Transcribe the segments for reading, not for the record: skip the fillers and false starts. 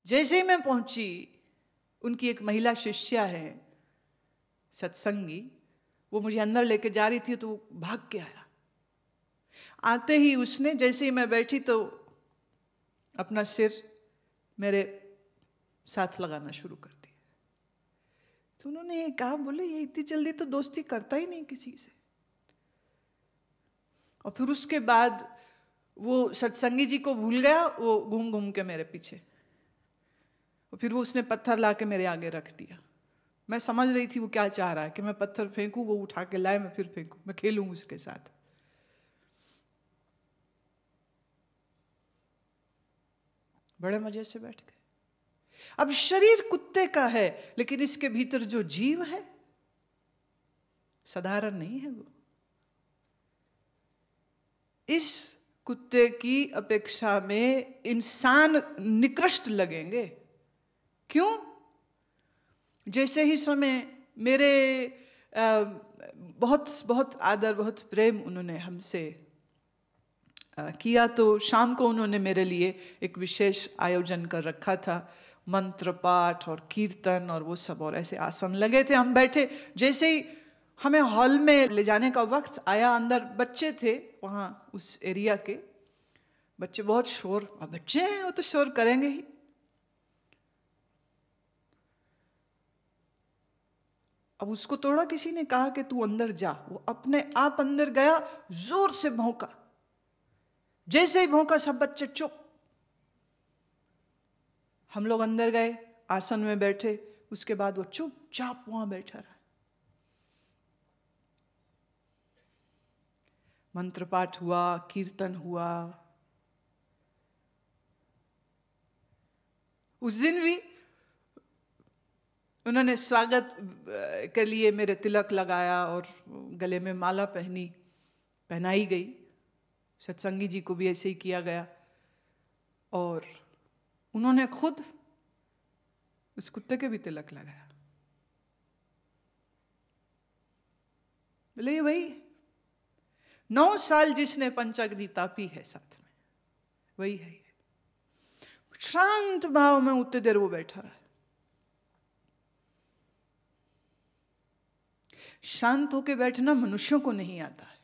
जैसे ही मैं पहुंची, उनकी एक महिला शिष्या है सत्संगी, वो मुझे अंदर लेके जा रही थी, तो वो भाग के आया। आते ही उसने, जैसे ही मैं बैठी तो अपना सिर मेरे साथ लगाना शुरू कर दिया। तो उन्होंने ये कहा, बोले ये इतनी जल्दी तो दोस्ती करता ही नहीं किसी से। और फिर उसके बाद वो सत्संगी जी को भूल गया, वो घूम घूम के मेरे पीछे। और फिर वो उसने पत्थर ला के मेरे आगे रख दिया। मैं समझ रही थी वो क्या चाह रहा है, कि मैं पत्थर फेंकूं, वो उठा के लाए, मैं फिर फेंकूं, मैं खेलूं उसके साथ। बड़े मजे से बैठ गए। अब शरीर कुत्ते का है, लेकिन इसके भीतर जो जीव है साधारण नहीं है। वो इस कुत्ते की अपेक्षा में इंसान निकृष्ट लगेंगे। क्यों? जैसे ही समय मेरे बहुत बहुत आदर, बहुत प्रेम उन्होंने हमसे किया, तो शाम को उन्होंने मेरे लिए एक विशेष आयोजन कर रखा था, मंत्र पाठ और कीर्तन और वो सब, और ऐसे आसन लगे थे। हम बैठे, जैसे ही हमें हॉल में ले जाने का वक्त आया, अंदर बच्चे थे वहाँ उस एरिया के बच्चे, बहुत शोर, अब बच्चे हैं वो तो शोर करेंगे ही। अब उसको थोड़ा किसी ने कहा कि तू अंदर जा, वो अपने आप अंदर गया, जोर से भौंका। जैसे ही भौंका, सब बच्चे चुप। हम लोग अंदर गए, आसन में बैठे, उसके बाद वो चुपचाप वहां बैठा रहा। मंत्र पाठ हुआ, कीर्तन हुआ। उस दिन भी उन्होंने स्वागत के लिए मेरे तिलक लगाया और गले में माला पहनाई गई। सत्संगी जी को भी ऐसे ही किया गया, और उन्होंने खुद उस कुत्ते के भी तिलक लगाया। बोले ये वही 9 साल जिसने पंचाग्नि तापी है साथ में, वही है। शांत भाव में उतने देर वो बैठा रहा। शांत होके बैठना मनुष्यों को नहीं आता है।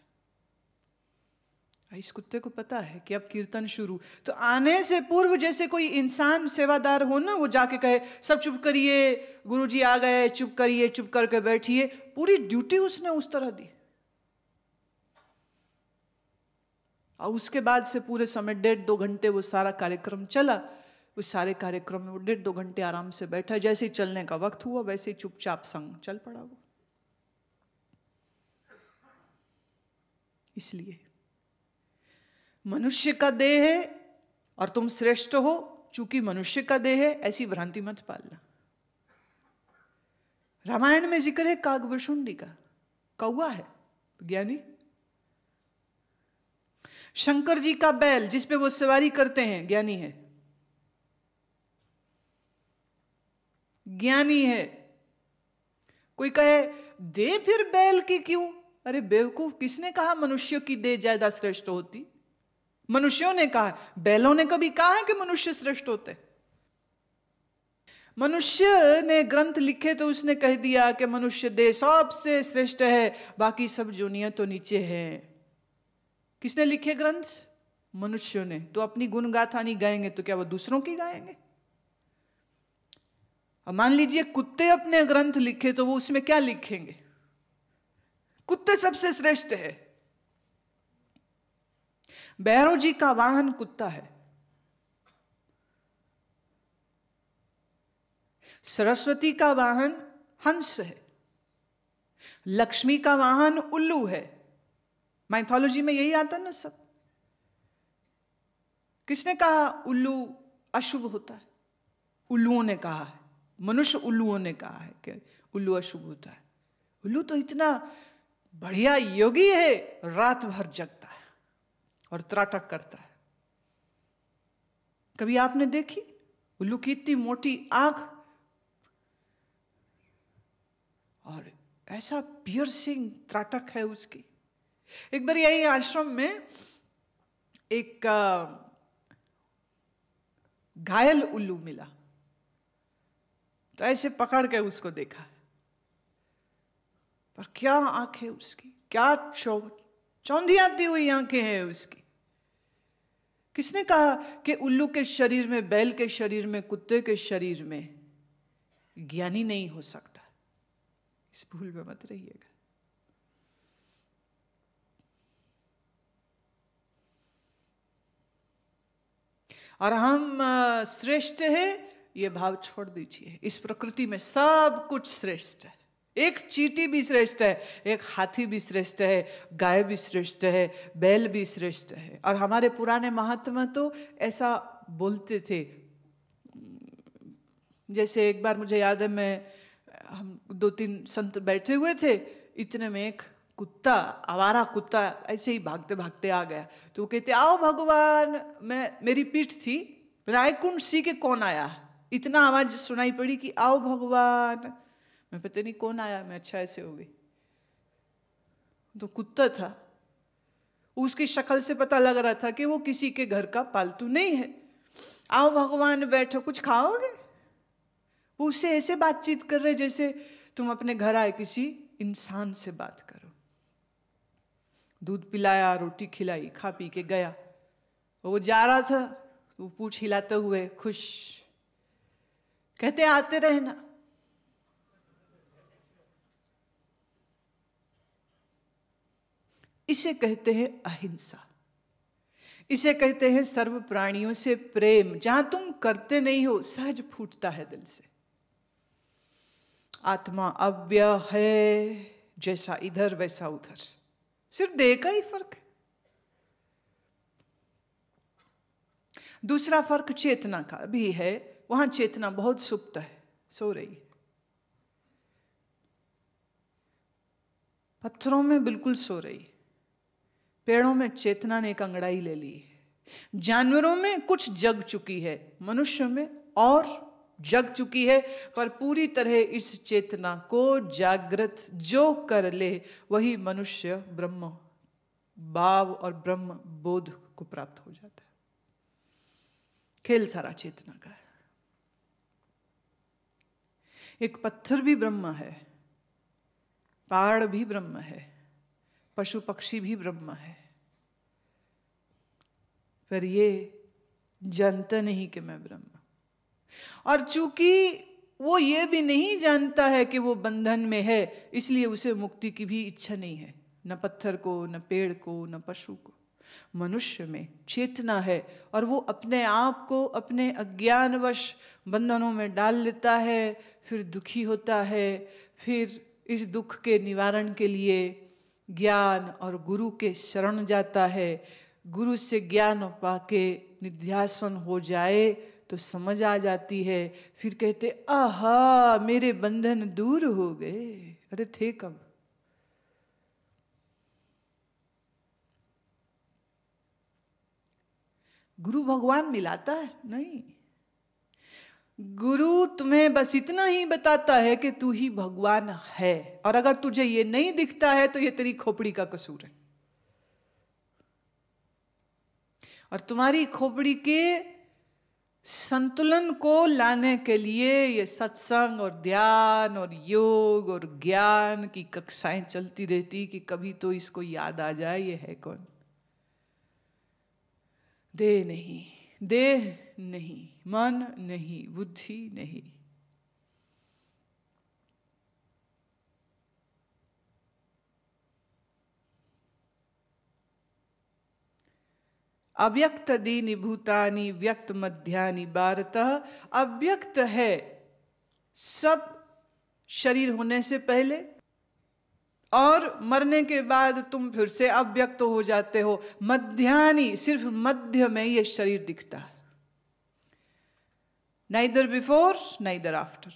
इस कुत्ते को पता है कि अब कीर्तन शुरू, तो आने से पूर्व जैसे कोई इंसान सेवादार हो ना, वो जाके कहे सब चुप करिए, गुरुजी आ गए, चुप करिए, चुप करके बैठिए। पूरी ड्यूटी उसने उस तरह दी। और उसके बाद से पूरे समय 1.5-2 घंटे वो सारा कार्यक्रम चला। उस सारे कार्यक्रम में वो 1.5-2 घंटे आराम से बैठा। जैसे ही चलने का वक्त हुआ, वैसे ही चुपचाप संग चल पड़ा वो। इसलिए मनुष्य का देह है और तुम श्रेष्ठ हो, चूंकि मनुष्य का देह है, ऐसी भ्रांति मत पालना। रामायण में जिक्र है कागभुषुंडी का, कौवा है ज्ञानी। शंकर जी का बैल जिसपे वो सवारी करते हैं, ज्ञानी है, ज्ञानी है। कोई कहे दे फिर बैल की क्यों? अरे बेवकूफ, किसने कहा मनुष्य की देह ज्यादा श्रेष्ठ होती? मनुष्यों ने कहा, बैलों ने कभी कहा है कि मनुष्य श्रेष्ठ होते? मनुष्य ने ग्रंथ लिखे तो उसने कह दिया कि मनुष्य देह सबसे श्रेष्ठ है, बाकी सब जोनियां तो नीचे है। किसने लिखे ग्रंथ? मनुष्यों ने। तो अपनी गुण गाथा नहीं गाएंगे तो क्या वो दूसरों की गाएंगे? अब मान लीजिए कुत्ते अपने ग्रंथ लिखे, तो वो उसमें क्या लिखेंगे? कुत्ते सबसे श्रेष्ठ है। भैरव जी का वाहन कुत्ता है। सरस्वती का वाहन हंस है। लक्ष्मी का वाहन उल्लू है। माइथोलॉजी में यही आता है ना सब। किसने कहा उल्लू अशुभ होता है? उल्लुओं ने कहा है, मनुष्य उल्लुओं ने कहा है कि उल्लू अशुभ होता है। उल्लू तो इतना बढ़िया योगी है, रात भर जगता है और त्राटक करता है। कभी आपने देखी उल्लू की इतनी मोटी आंख और ऐसा पियर्सिंग त्राटक है उसकी। एक बार यही आश्रम में एक घायल उल्लू मिला। तो ऐसे पकड़ के उसको देखा, पर क्या आंखें उसकी, क्या चौंधियाती हुई आंखें हैं उसकी। किसने कहा कि उल्लू के शरीर में, बैल के शरीर में, कुत्ते के शरीर में ज्ञानी नहीं हो सकता? इस भूल में मत रहिएगा। और हम श्रेष्ठ है, ये भाव छोड़ दीजिए। इस प्रकृति में सब कुछ श्रेष्ठ है। एक चींटी भी श्रेष्ठ है, एक हाथी भी श्रेष्ठ है, गाय भी श्रेष्ठ है, बैल भी श्रेष्ठ है। और हमारे पुराने महात्मा तो ऐसा बोलते थे। जैसे एक बार मुझे याद है, हम 2-3 संत बैठे हुए थे, इतने में एक कुत्ता, आवारा कुत्ता ऐसे ही भागते भागते आ गया। तो वो कहते, आओ भगवान। मेरी पीठ थी, रायकुंड सी के कौन आया, इतना आवाज सुनाई पड़ी कि आओ भगवान। मैं पता नहीं कौन आया, मैं अच्छा ऐसे हो गई। तो कुत्ता था, उसकी शक्ल से पता लग रहा था कि वो किसी के घर का पालतू नहीं है। आओ भगवान, बैठो, कुछ खाओगे? वो उससे ऐसे बातचीत कर रहे जैसे तुम अपने घर आए किसी इंसान से बात करो। दूध पिलाया, रोटी खिलाई, खा पी के गया। वो जा रहा था, वो पूंछ हिलाते हुए खुश, कहते आते रहना। इसे कहते हैं अहिंसा, इसे कहते हैं सर्व प्राणियों से प्रेम। जहां तुम करते नहीं हो, सहज फूटता है दिल से। आत्मा अव्यय है, जैसा इधर वैसा उधर, सिर्फ देह का ही फर्क है। दूसरा फर्क चेतना का भी है। वहां चेतना बहुत सुप्त है, सो रही है। पत्थरों में बिल्कुल सो रही, पेड़ों में चेतना ने एक अंगड़ाई ले ली है। जानवरों में कुछ जग चुकी है, मनुष्य में और जग चुकी है। पर पूरी तरह इस चेतना को जागृत जो कर ले, वही मनुष्य ब्रह्म भाव और ब्रह्म बोध को प्राप्त हो जाता है। खेल सारा चेतना का है। एक पत्थर भी ब्रह्म है, पहाड़ भी ब्रह्म है, पशु पक्षी भी ब्रह्म है, पर ये जानता नहीं कि मैं ब्रह्म। और चूंकि वो ये भी नहीं जानता है कि वो बंधन में है, इसलिए उसे मुक्ति की भी इच्छा नहीं है। न पत्थर को, न पेड़ को, न पशु को। मनुष्य में चेतना है और वो अपने आप को अपने अज्ञानवश बंधनों में डाल लेता है, फिर दुखी होता है। फिर इस दुख के निवारण के लिए ज्ञान और गुरु के शरण जाता है। गुरु से ज्ञान पाके निध्यासन हो जाए तो समझ आ जाती है। फिर कहते, आहा मेरे बंधन दूर हो गए। अरे थे कब? गुरु भगवान मिलाता है? नहीं। गुरु तुम्हें बस इतना ही बताता है कि तू ही भगवान है, और अगर तुझे ये नहीं दिखता है तो ये तेरी खोपड़ी का कसूर है। और तुम्हारी खोपड़ी के संतुलन को लाने के लिए ये सत्संग और ध्यान और योग और ज्ञान की कक्षाएं चलती रहती कि कभी तो इसको याद आ जाए ये है कौन। देह नहीं, देह नहीं, मन नहीं, बुद्धि नहीं। अव्यक्त दीनि भूतानि व्यक्त मध्यानि भारतः। अव्यक्त है सब शरीर होने से पहले, और मरने के बाद तुम फिर से अव्यक्त हो जाते हो। मध्यानि, सिर्फ मध्य में ये शरीर दिखता है। नाइदर बिफोर नाइदर आफ्टर,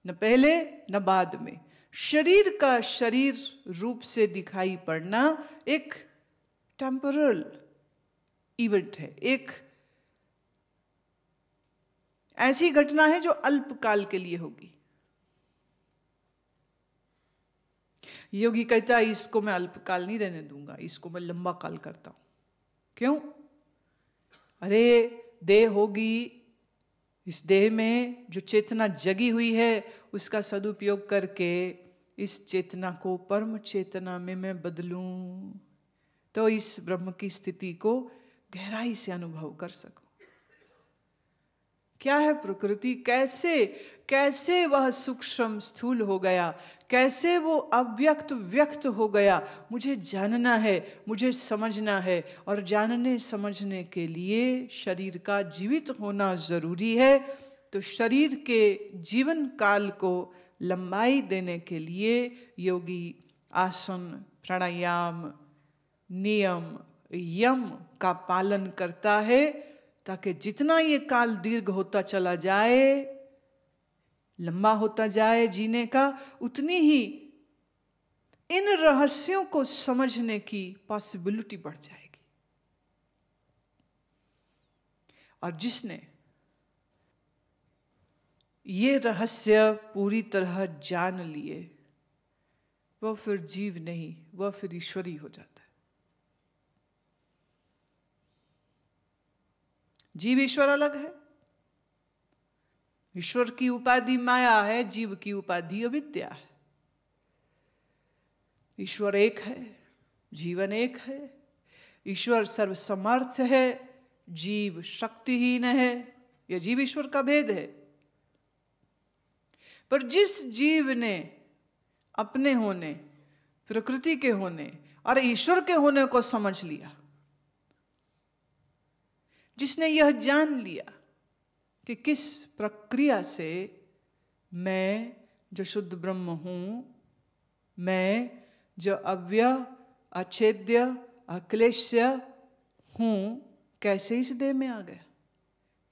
न पहले न बाद में। शरीर का शरीर रूप से दिखाई पड़ना एक टेम्पोरल इवेंट है, एक ऐसी घटना है जो अल्पकाल के लिए होगी। योगी कहता है इसको मैं अल्पकाल नहीं रहने दूंगा, इसको मैं लंबा काल करता हूं। क्यों? अरे देह होगी, इस देह में जो चेतना जगी हुई है उसका सदुपयोग करके इस चेतना को परम चेतना में मैं बदलूं, तो इस ब्रह्म की स्थिति को गहराई से अनुभव कर सकूं। क्या है प्रकृति, कैसे कैसे वह सूक्ष्म स्थूल हो गया, कैसे वो अव्यक्त व्यक्त हो गया, मुझे जानना है, मुझे समझना है। और जानने समझने के लिए शरीर का जीवित होना जरूरी है। तो शरीर के जीवन काल को लंबाई देने के लिए योगी आसन, प्राणायाम, नियम, यम का पालन करता है, ताकि जितना ये काल दीर्घ होता चला जाए, लंबा होता जाए जीने का, उतनी ही इन रहस्यों को समझने की पॉसिबिलिटी बढ़ जाएगी। और जिसने ये रहस्य पूरी तरह जान लिए, वह फिर जीव नहीं, वह फिर ईश्वरी हो जाता है। जीव ईश्वर अलग है। ईश्वर की उपाधि माया है, जीव की उपाधि अविद्या है। ईश्वर एक है, जीवन एक है। ईश्वर सर्वसमर्थ है, जीव शक्तिहीन है। यह जीव ईश्वर का भेद है। पर जिस जीव ने अपने होने, प्रकृति के होने और ईश्वर के होने को समझ लिया, जिसने यह जान लिया कि किस प्रक्रिया से मैं जो शुद्ध ब्रह्म हूं, मैं जो अव्यय, अछेद्य, अक्लेश्य हूं, कैसे इस देह में आ गया।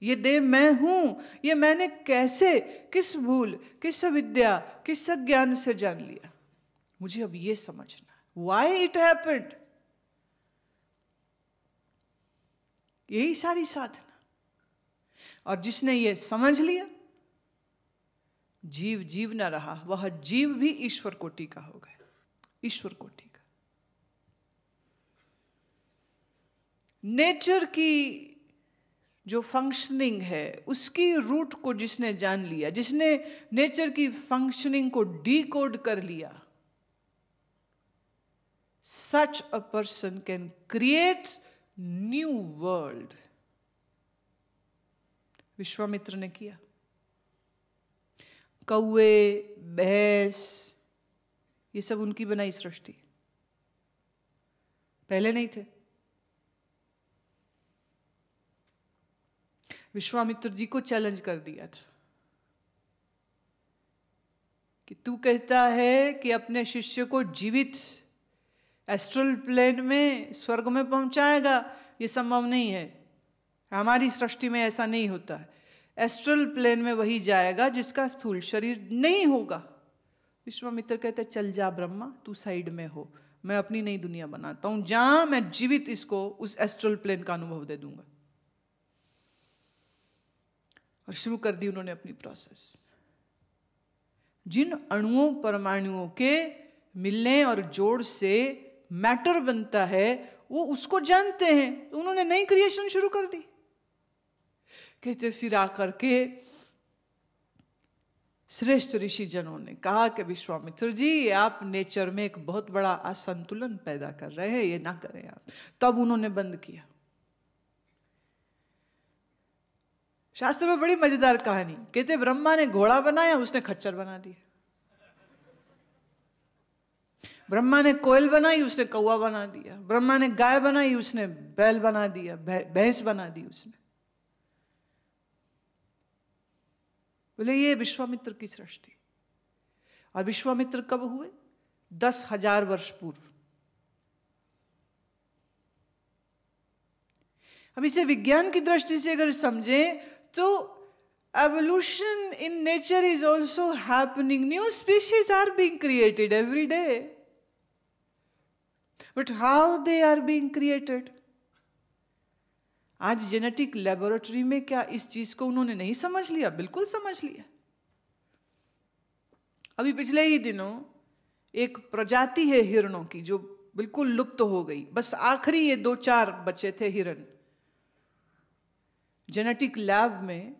ये देह मैं हूं, ये मैंने कैसे, किस भूल, किस अविद्या, किस अज्ञान से जान लिया। मुझे अब ये समझना, व्हाई इट हैपेंड। यही सारी साधना। और जिसने ये समझ लिया, जीव जीव न रहा, वह जीव भी ईश्वर कोटि का हो गया, ईश्वर कोटि का। नेचर की जो फंक्शनिंग है उसकी रूट को जिसने जान लिया, जिसने नेचर की फंक्शनिंग को डीकोड कर लिया, such a person can create new world. Vishwamitra ने किया। कौवे, भैंस, ये सब उनकी बनाई सृष्टि, पहले नहीं थे। विश्वामित्र जी को चैलेंज कर दिया था कि तू कहता है कि अपने शिष्य को जीवित एस्ट्रल प्लेन में, स्वर्ग में पहुंचाएगा। ये संभव नहीं है, हमारी सृष्टि में ऐसा नहीं होता है। एस्ट्रल प्लेन में वही जाएगा जिसका स्थूल शरीर नहीं होगा। विश्वामित्र कहते चल जा ब्रह्मा, तू साइड में हो, मैं अपनी नई दुनिया बनाता हूं, जहां मैं जीवित इसको उस एस्ट्रल प्लेन का अनुभव दे दूंगा। और शुरू कर दी उन्होंने अपनी प्रोसेस। जिन अणुओं परमाणुओं के मिलने और जोड़ से मैटर बनता है, वो उसको जानते हैं, तो उन्होंने नई क्रिएशन शुरू कर दी। कहते फिर आकर के श्रेष्ठ ऋषि जनों ने कहा कि विश्वामित्र जी, आप नेचर में एक बहुत बड़ा असंतुलन पैदा कर रहे हैं, ये ना करें आप। तब उन्होंने बंद किया। शास्त्र में बड़ी मजेदार कहानी, कहते ब्रह्मा ने घोड़ा बनाया, उसने खच्चर बना दिया। ब्रह्मा ने कोयल बनाई, उसने कौवा बना दिया। ब्रह्मा ने गाय बनाई, उसने बैल बना दिया, भैंस बना दी उसने। बोले ये विश्वामित्र की सृष्टि। और विश्वामित्र कब हुए? 10,000 वर्ष पूर्व। अब इसे विज्ञान की दृष्टि से अगर समझें तो evolution in nature is also happening. New species are being created every day. But how they are being created? आज जेनेटिक लेबोरेटरी में क्या इस चीज को उन्होंने नहीं समझ लिया? बिल्कुल समझ लिया। अभी पिछले ही दिनों एक प्रजाति है हिरणों की जो बिल्कुल लुप्त हो गई, बस आखिरी ये 2-4 बचे थे हिरण। जेनेटिक लैब में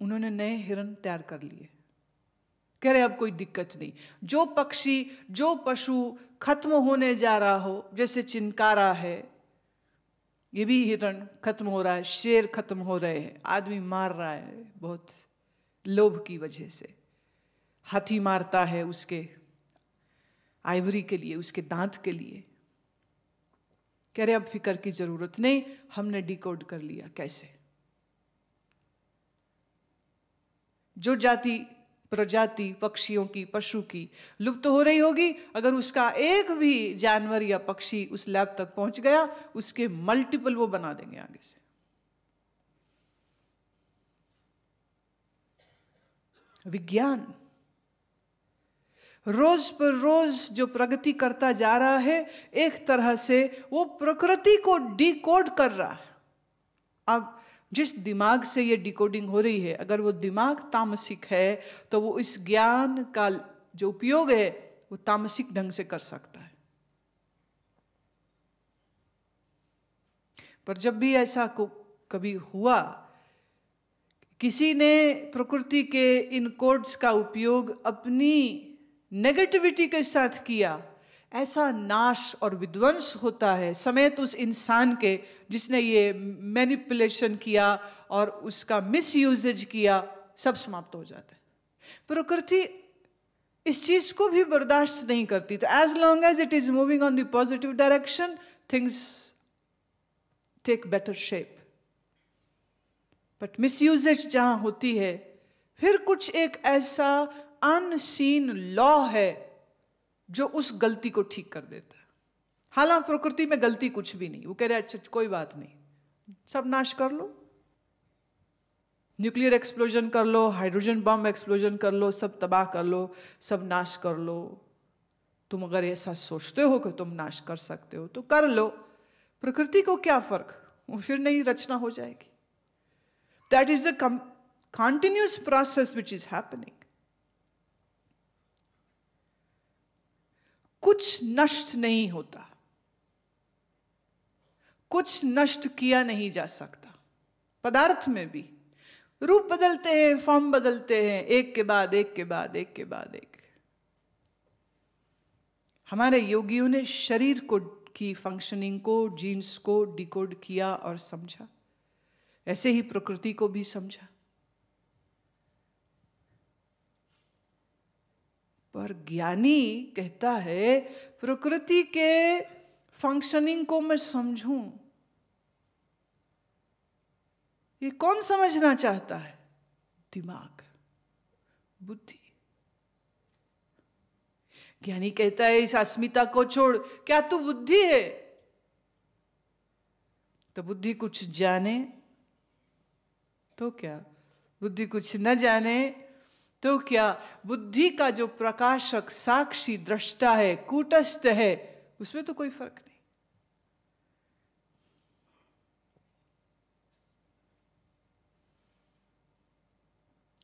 उन्होंने नए हिरण तैयार कर लिए। कह रहे अब कोई दिक्कत नहीं, जो पक्षी जो पशु खत्म होने जा रहा हो, जैसे चिंकारा है, ये भी हिरण खत्म हो रहा है, शेर खत्म हो रहे हैं, आदमी मार रहा है बहुत लोभ की वजह से, हाथी मारता है उसके आइवरी के लिए, उसके दांत के लिए। कह रहे अब फिक्र की जरूरत नहीं, हमने डिकोड कर लिया कैसे। जो जाति प्रजाति पक्षियों की पशु की लुप्त हो रही होगी, अगर उसका एक भी जानवर या पक्षी उस लैब तक पहुंच गया, उसके मल्टीपल वो बना देंगे आगे से। विज्ञान रोज पर रोज जो प्रगति करता जा रहा है, एक तरह से वो प्रकृति को डिकोड कर रहा है। अब जिस दिमाग से ये डिकोडिंग हो रही है, अगर वो दिमाग तामसिक है तो वो इस ज्ञान का जो उपयोग है वो तामसिक ढंग से कर सकता है। पर जब भी ऐसा कभी हुआ, किसी ने प्रकृति के इन कोड्स का उपयोग अपनी नेगेटिविटी के साथ किया, ऐसा नाश और विध्वंस होता है समेत उस इंसान के जिसने ये मैनिपुलेशन किया और उसका मिस यूजेज किया, सब समाप्त हो जाता है। प्रकृति इस चीज को भी बर्दाश्त नहीं करती। तो as long as it is moving on the positive direction, things take better shape. But misuses जहां होती है, फिर कुछ एक ऐसा अनसीन लॉ है जो उस गलती को ठीक कर देता है। हालांकि प्रकृति में गलती कुछ भी नहीं, वो कह रहे अच्छा कोई बात नहीं, सब नाश कर लो, न्यूक्लियर एक्सप्लोजन कर लो, हाइड्रोजन बम एक्सप्लोजन कर लो, सब तबाह कर लो, सब नाश कर लो। तुम अगर ऐसा सोचते हो कि तुम नाश कर सकते हो तो कर लो, प्रकृति को क्या फर्क, वो फिर नई रचना हो जाएगी। That is the continuous process which is happening. कुछ नष्ट नहीं होता, कुछ नष्ट किया नहीं जा सकता। पदार्थ में भी रूप बदलते हैं, फॉर्म बदलते हैं, एक के बाद एक के बाद एक के बाद एक। हमारे योगियों ने शरीर को की फंक्शनिंग को, जीन्स को डिकोड किया और समझा, ऐसे ही प्रकृति को भी समझा। पर ज्ञानी कहता है प्रकृति के फंक्शनिंग को मैं समझूं। ये कौन समझना चाहता है? दिमाग, बुद्धि। ज्ञानी कहता है इस अस्मिता को छोड़, क्या तू बुद्धि है? तो बुद्धि कुछ जाने तो क्या, बुद्धि कुछ न जाने तो क्या, बुद्धि का जो प्रकाशक साक्षी दृष्टा है, कूटस्थ है, उसमें तो कोई फर्क नहीं।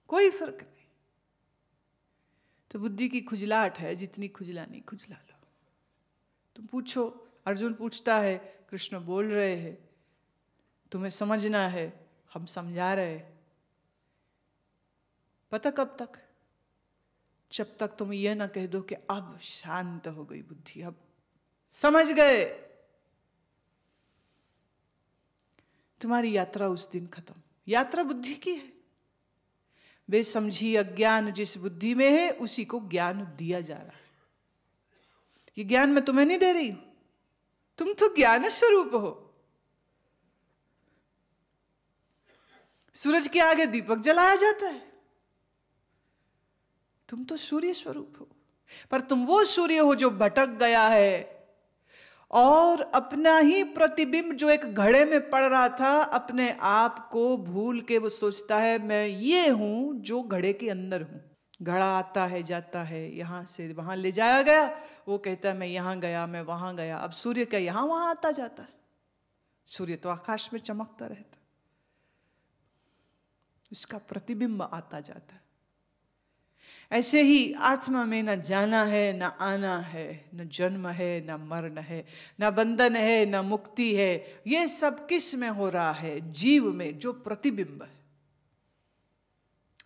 कोई फर्क नहीं। तो बुद्धि की खुजलाहट है, जितनी खुजलानी खुजला लो। तुम पूछो, अर्जुन पूछता है, कृष्ण बोल रहे हैं, तुम्हें समझना है, हम समझा रहे हैं। पता कब तक? जब तक तुम यह ना कह दो कि अब शांत हो गई बुद्धि, अब समझ गए। तुम्हारी यात्रा उस दिन खत्म। यात्रा बुद्धि की है। बेसमझी अज्ञान जिस बुद्धि में है, उसी को ज्ञान दिया जा रहा है। ये ज्ञान मैं तुम्हें नहीं दे रही हूं, तुम तो ज्ञान स्वरूप हो। सूरज के आगे दीपक जलाया जाता है, तुम तो सूर्य स्वरूप हो। पर तुम वो सूर्य हो जो भटक गया है और अपना ही प्रतिबिंब जो एक घड़े में पड़ रहा था, अपने आप को भूल के वो सोचता है मैं ये हूं जो घड़े के अंदर हूं। घड़ा आता है जाता है, यहां से वहां ले जाया गया, वो कहता है मैं यहां गया, मैं वहां गया। अब सूर्य क्या यहां वहां आता जाता है? सूर्य तो आकाश में चमकता रहता, उसका प्रतिबिंब आता जाता है। ऐसे ही आत्मा में न जाना है, न आना है, न जन्म है, न मरण है, न बंधन है, न मुक्ति है। ये सब किस में हो रहा है? जीव में, जो प्रतिबिंब है।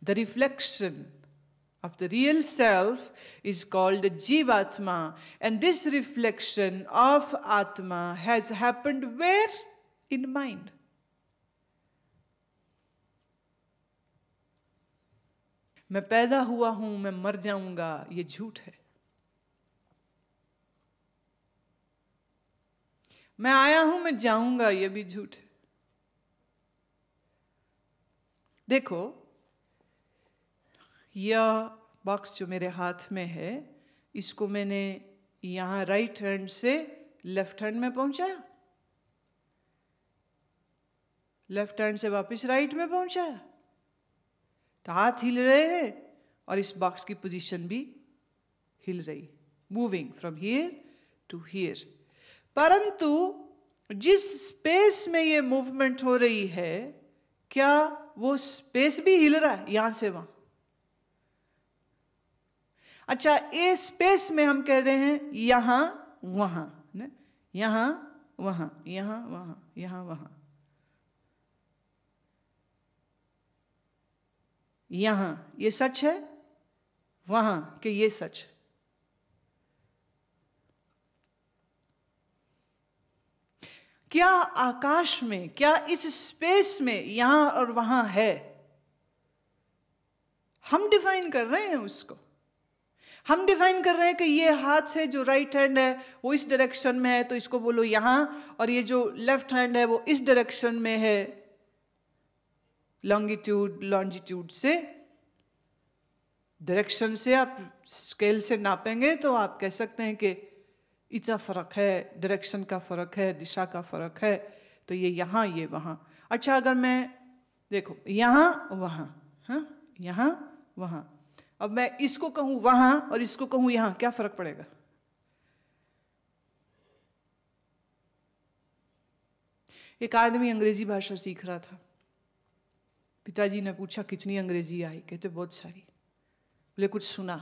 The reflection of the real self is called Jivatma. And this reflection of Atma has happened where? In mind. मैं पैदा हुआ हूं, मैं मर जाऊंगा, ये झूठ है. मैं आया हूं, मैं जाऊंगा, ये भी झूठ है. देखो, यह बॉक्स जो मेरे हाथ में है, इसको मैंने यहां राइट हैंड से लेफ्ट हैंड में पहुंचाया, लेफ्ट हैंड से वापस राइट में पहुंचाया, तो हाथ हिल रहे हैं और इस बॉक्स की पोजीशन भी हिल रही, moving from here to here. परंतु जिस स्पेस में ये मूवमेंट हो रही है, क्या वो स्पेस भी हिल रहा है यहां से वहां? अच्छा, ये स्पेस में हम कह रहे हैं यहां वहां, यहां वहां, यहां वहां, यहां वहां, यहां ये सच है, वहां कि ये सच. क्या आकाश में, क्या इस स्पेस में यहां और वहां है? हम डिफाइन कर रहे हैं उसको. हम डिफाइन कर रहे हैं कि ये हाथ है जो राइट हैंड है वो इस डायरेक्शन में है, तो इसको बोलो यहां, और ये जो लेफ्ट हैंड है वो इस डायरेक्शन में है, लॉन्जिट्यूड से, डायरेक्शन से आप स्केल से नापेंगे तो आप कह सकते हैं कि इतना फर्क है, डायरेक्शन का फर्क है, दिशा का फर्क है, तो ये यहां ये वहां. अच्छा, अगर मैं देखो यहां वहां, हाँ, यहां वहां, अब मैं इसको कहूं वहां और इसको कहूं यहां, क्या फर्क पड़ेगा? एक आदमी अंग्रेजी भाषा सीख रहा था. पिताजी ने पूछा कितनी अंग्रेजी आई? कहते बहुत सारी. बोले कुछ सुना?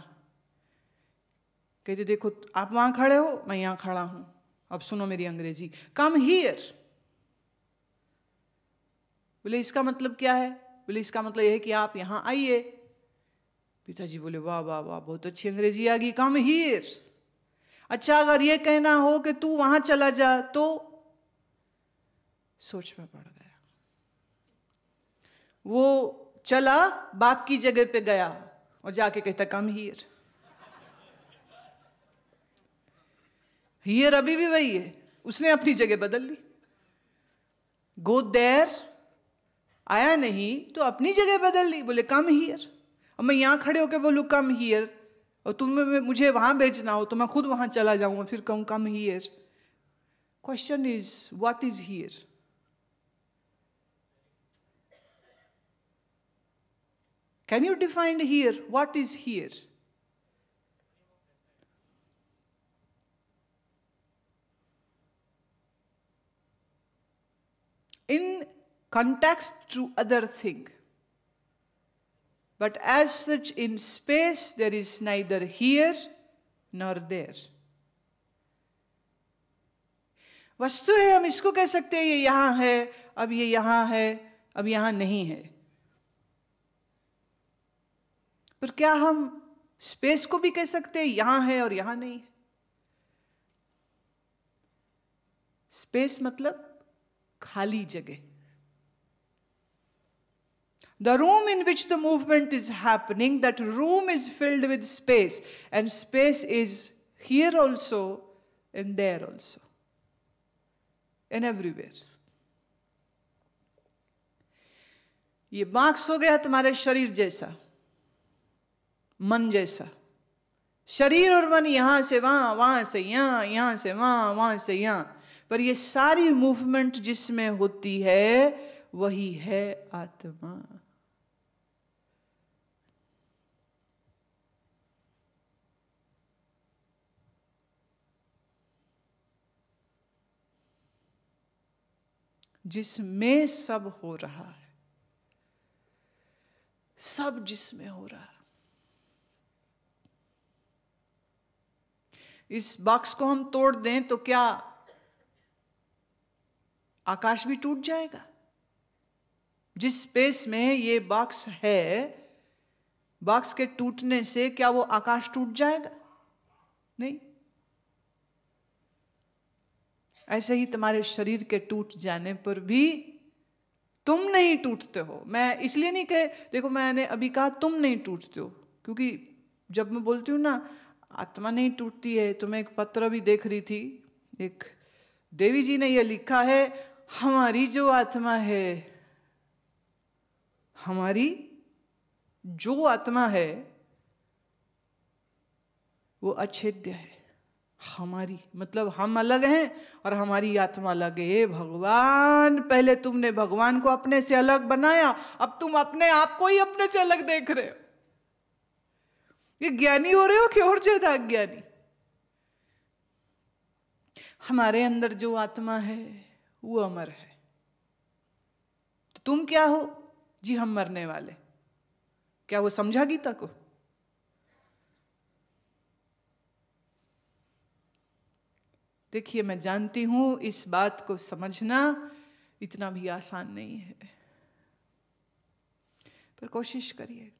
कहते देखो आप वहां खड़े हो, मैं यहां खड़ा हूं, अब सुनो मेरी अंग्रेजी. Come here. बोले इसका मतलब क्या है? बोले इसका मतलब यह है कि आप यहां आइए. पिताजी बोले वाह वाह वाह, बहुत अच्छी अंग्रेजी आ गई, कम हियर. अच्छा, अगर ये कहना हो कि तू वहां चला जा, तो सोच में पड़ गया. वो चला, बाप की जगह पे गया और जाके कहता कम हियर. हियर अभी भी वही है, उसने अपनी जगह बदल ली. गो देयर आया नहीं तो अपनी जगह बदल ली, बोले कम हियर. और मैं यहां खड़े होकर बोलूं कम हियर, और तुम्हें मुझे वहां भेजना हो तो मैं खुद वहां चला जाऊंगा, फिर कहूं come here. Question is what is here? Can you define here? What is here? In context to other thing. But as such in space there is neither here nor there. वस्तु है, हम इसको कह सकते हैं ये यहां है, अब ये यहां है, अब यहां नहीं है. पर क्या हम स्पेस को भी कह सकते हैं यहां है और यहां नहीं है? स्पेस मतलब खाली जगह. The room in which the movement is happening, that room is filled with space, and space is here also and there also and everywhere. ये बॉक्स हो गया तुम्हारे शरीर जैसा, मन जैसा. शरीर और मन यहां से वहां, वहां से यहां, यहां से वहां, वहां से यहां, पर ये सारी मूवमेंट जिसमें होती है वही है आत्मा. जिसमें सब हो रहा है, सब जिसमें हो रहा है. इस बॉक्स को हम तोड़ दें तो क्या आकाश भी टूट जाएगा? जिस स्पेस में ये बॉक्स है बॉक्स के टूटने से क्या वो आकाश टूट जाएगा? नहीं। ऐसे ही तुम्हारे शरीर के टूट जाने पर भी तुम नहीं टूटते हो। मैं इसलिए नहीं कहे, देखो मैंने अभी कहा तुम नहीं टूटते हो, क्योंकि जब मैं बोलती हूँ ना आत्मा नहीं टूटती है, तो मैं एक पत्र भी देख रही थी, एक देवी जी ने यह लिखा है, हमारी जो आत्मा है, हमारी जो आत्मा है वो अछेद्य है। हमारी मतलब हम अलग हैं और हमारी आत्मा अलग है। हे भगवान, पहले तुमने भगवान को अपने से अलग बनाया, अब तुम अपने आप को ही अपने से अलग देख रहे हो। ये ज्ञानी हो रहे हो कि और ज्यादा अज्ञानी? हमारे अंदर जो आत्मा है वो अमर है। तो तुम क्या हो जी? हम मरने वाले। क्या वो समझा गीता को? देखिए, मैं जानती हूं इस बात को समझना इतना भी आसान नहीं है, पर कोशिश करिए।